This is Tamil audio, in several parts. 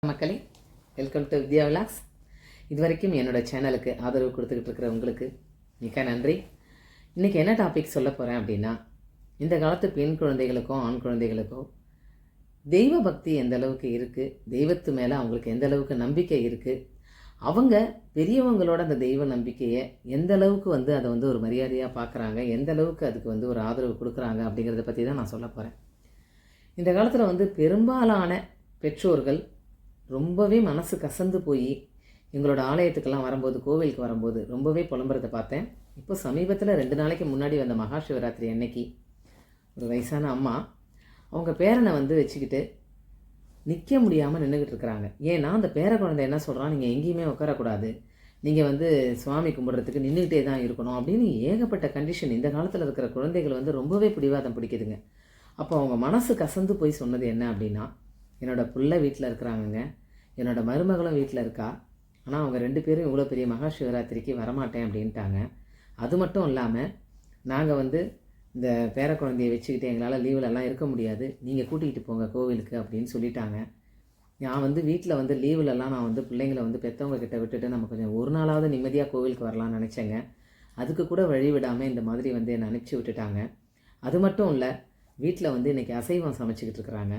மக்களே, வெல்கம் டு வித்யா விலாக்ஸ். இது வரைக்கும் என்னோடய சேனலுக்கு ஆதரவு கொடுத்துக்கிட்டு இருக்கிற உங்களுக்கு மிக்க நன்றி. இன்றைக்கி என்ன டாபிக் சொல்ல போகிறேன் அப்படின்னா, இந்த காலத்து பெண் குழந்தைகளுக்கோ ஆண் குழந்தைகளுக்கோ தெய்வ பக்தி எந்த அளவுக்கு இருக்குது, தெய்வத்து மேலே அவங்களுக்கு எந்த அளவுக்கு நம்பிக்கை இருக்குது, அவங்க பெரியவங்களோட அந்த தெய்வ நம்பிக்கையை எந்த அளவுக்கு அதை ஒரு மரியாதையாக பார்க்குறாங்க, எந்த அளவுக்கு அதுக்கு ஒரு ஆதரவு கொடுக்குறாங்க அப்படிங்கிறத பற்றி தான் நான் சொல்ல போகிறேன். இந்த காலத்தில் பெரும்பாலான பெற்றோர்கள் ரொம்பவே மனசு கசந்து போய் எங்களோட ஆலயத்துக்கெல்லாம் வரும்போது, கோவிலுக்கு வரும்போது ரொம்பவே புலம்புறதை பார்த்தேன். இப்போ சமீபத்தில் 2 நாளைக்கு முன்னாடி வந்த மகா சிவராத்திரி அன்னைக்கு ஒரு வயசான அம்மா அவங்க பேரனை வச்சுக்கிட்டு நிற்க முடியாமல் நின்றுக்கிட்டு இருக்கிறாங்க. ஏன்னா அந்த பேர குழந்தை என்ன சொல்கிறான், நீங்கள் எங்கேயுமே உட்காரக்கூடாது, நீங்கள் சுவாமி கும்பிட்றதுக்கு நின்றுக்கிட்டே தான் இருக்கணும் அப்படின்னு ஏகப்பட்ட கண்டிஷன். இந்த காலத்தில் இருக்கிற குழந்தைகள் ரொம்பவே பிடிவாதம் பிடிக்குதுங்க. அப்போ அவங்க மனசு கசந்து போய் சொன்னது என்ன அப்படின்னா, என்னோடய பிள்ளை வீட்டில் இருக்கிறாங்கங்க, என்னோடய மருமகளும் வீட்டில் இருக்கா, ஆனால் அவங்க 2 பேரும் இவ்வளோ பெரிய மகா சிவராத்திரிக்கு வரமாட்டேன் அப்படின்ட்டாங்க. அது மட்டும் இல்லாமல் நாங்கள் இந்த பேர குழந்தையை வச்சுக்கிட்டு எங்களால் லீவிலலாம் இருக்க முடியாது, நீங்கள் கூட்டிகிட்டு போங்க கோவிலுக்கு அப்படின்னு சொல்லிட்டாங்க. நான் வீட்டில் லீவிலலாம் நான் பிள்ளைங்களை பெற்றவங்க கிட்ட விட்டுட்டு நம்ம கொஞ்சம் ஒரு நாளாவது நிம்மதியாக கோவிலுக்கு வரலாம்னு நினச்சேங்க. அதுக்கு கூட வழி விடாமல் இந்த மாதிரி என்னை அனுப்பிச்சி விட்டுட்டாங்க. அது மட்டும் இல்லை, வீட்டில் இன்றைக்கி அசைவம் சமைச்சிக்கிட்டு இருக்கிறாங்க.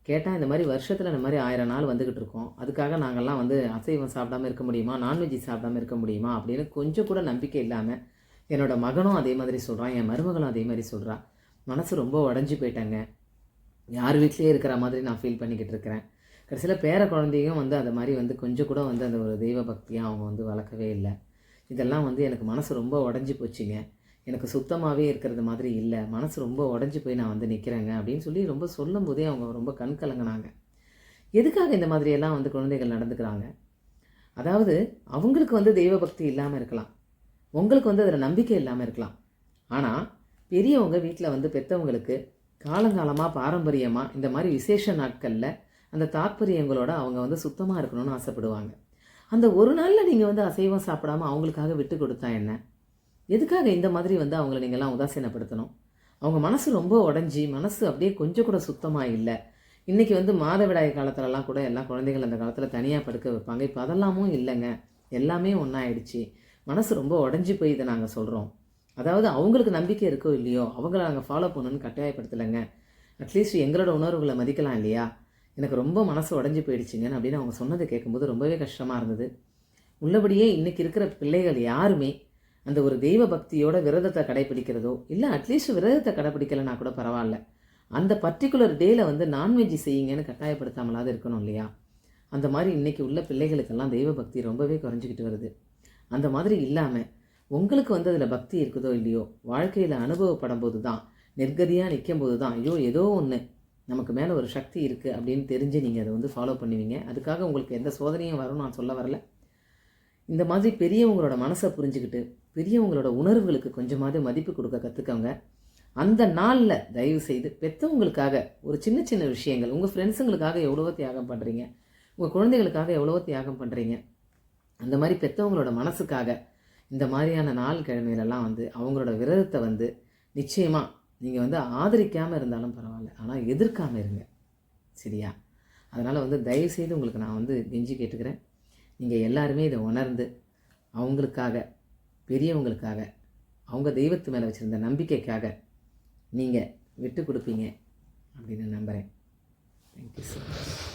கேட்டால் இந்த மாதிரி வருஷத்தில் இந்த மாதிரி 1000 நாள் வந்துக்கிட்டு இருக்கோம், அதுக்காக நாங்கள்லாம் அசைவம் சாப்பிடாமல் இருக்க முடியுமா, நான்வெஜ் சாப்பிடாமல் இருக்க முடியுமா அப்படின்னு கொஞ்சம் கூட நம்பிக்கை இல்லாமல் என்னோடய மகனும் அதே மாதிரி சொல்கிறான், என் மருமகளும் அதே மாதிரி சொல்கிறான். மனசு ரொம்ப உடஞ்சி போயிட்டாங்க. யார் வீட்லேயே இருக்கிற மாதிரி நான் ஃபீல் பண்ணிக்கிட்டு இருக்கிறேன். கடைசியில் பேர குழந்தையும் அது மாதிரி கொஞ்சம் கூட அந்த ஒரு தெய்வ பக்தியாக அவங்க வளர்க்கவே இல்லை. இதெல்லாம் எனக்கு மனசு ரொம்ப உடஞ்சி போச்சுங்க. எனக்கு சுத்தமாகவே இருக்கிறது மாதிரி இல்லை, மனசு ரொம்ப உடஞ்சி போய் நான் நிற்கிறேங்க அப்படின்னு சொல்லி ரொம்ப சொல்லும் போதே அவங்க ரொம்ப கண் கலங்கினாங்க. எதுக்காக இந்த மாதிரியெல்லாம் குழந்தைகள் நடந்துக்கிறாங்க? அதாவது அவங்களுக்கு தெய்வ பக்தி இல்லாமல் இருக்கலாம், உங்களுக்கு அதில் நம்பிக்கை இல்லாமல் இருக்கலாம். ஆனால் பெரியவங்க வீட்டில் பெற்றவங்களுக்கு காலங்காலமாக பாரம்பரியமாக இந்த மாதிரி விசேஷ நாட்களில் அந்த தாற்பயங்களோட அவங்க சுத்தமாக இருக்கணும்னு ஆசைப்படுவாங்க. அந்த ஒரு நாளில் நீங்கள் அசைவம் சாப்பிடாமல் அவங்களுக்காக விட்டு கொடுத்தா என்ன? எதுக்காக இந்த மாதிரி அவங்கள நீங்கள்லாம் உதாசீனப்படுத்தணும்? அவங்க மனசு ரொம்ப உடஞ்சி, மனசு அப்படியே கொஞ்சம் கூட சுத்தமாக இல்லை. இன்றைக்கி மாதவிடாய் காலத்துலலாம் கூட எல்லா குழந்தைகள் அந்த காலத்தில் தனியாக படுக்க வைப்பாங்க. இப்போ அதெல்லாமும் இல்லைங்க, எல்லாமே ஒன்றாயிடுச்சு. மனசு ரொம்ப உடஞ்சி போய் இதை நாங்கள் சொல்கிறோம். அதாவது அவங்களுக்கு நம்பிக்கை இருக்கோ இல்லையோ அவங்கள நாங்கள் ஃபாலோ பண்ணணுன்னு கட்டாயப்படுத்தலைங்க. அட்லீஸ்ட் எங்களோட உணர்வுகளை மதிக்கலாம் இல்லையா? எனக்கு ரொம்ப மனசு உடஞ்சி போயிடுச்சுங்கன்னு அப்படின்னு அவங்க சொன்னதை கேட்கும்போது ரொம்பவே கஷ்டமாக இருந்தது. உள்ளபடியே இன்றைக்கி இருக்கிற பிள்ளைகள் யாருமே அந்த ஒரு தெய்வ பக்தியோட விரதத்தை கடைப்பிடிக்கிறதோ, இல்லை அட்லீஸ்ட் விரதத்தை கடைப்பிடிக்கலைன்னா கூட பரவாயில்ல, அந்த பர்டிகுலர் டேயில் நான்வெஜ் செய்யுங்கன்னு கட்டாயப்படுத்தாமலாவது இருக்கணும் இல்லையா? அந்த மாதிரி இன்றைக்கி உள்ள பிள்ளைகளுக்கெல்லாம் தெய்வ பக்தி ரொம்பவே குறைஞ்சிக்கிட்டு வருது. அந்த மாதிரி இல்லாமல் உங்களுக்கு அதில் பக்தி இருக்குதோ இல்லையோ, வாழ்க்கையில் அனுபவப்படும் போது தான், நிர்கதியாக நிற்கும் போது தான், ஐயோ ஏதோ ஒன்று நமக்கு மேலே ஒரு சக்தி இருக்குது அப்படின்னு தெரிஞ்சு நீங்கள் அதை ஃபாலோ பண்ணுவீங்க. அதுக்காக உங்களுக்கு எந்த சோதனையும் வரும் நான் சொல்ல வரல. இந்த மாதிரி பெரியவங்களோட மனசை புரிஞ்சுக்கிட்டு பெரியவங்களோட உணர்வுகளுக்கு கொஞ்சமாவது மதிப்பு கொடுக்க கற்றுக்கோங்க. அந்த நாளில் தயவு செய்து பெற்றவங்களுக்காக ஒரு சின்ன சின்ன விஷயங்கள், உங்கள் ஃப்ரெண்ட்ஸுங்களுக்காக எவ்வளவோ தியாகம் பண்ணுறீங்க, உங்கள் குழந்தைகளுக்காக எவ்வளவோ தியாகம் பண்ணுறீங்க. அந்த மாதிரி பெற்றவங்களோட மனசுக்காக இந்த மாதிரியான நாள் கிழமையிலலாம் அவங்களோட விரதத்தை நிச்சயமாக நீங்கள் ஆதரிக்காமல் இருந்தாலும் பரவாயில்ல, ஆனால் எதிர்க்காமல் இருங்க, சரியா? அதனால் தயவு செய்து உங்களுக்கு நான் கெஞ்சி கேட்டுக்கிறேன், நீங்கள் எல்லாருமே இதை உணர்ந்து அவங்களுக்காக, பெரியவங்களுக்காக, அவங்க தெய்வத்து மேலே வச்சுருந்த நம்பிக்கைக்காக நீங்கள் விட்டு கொடுப்பீங்க அப்படின்னு நம்புகிறேன். Thank you so much.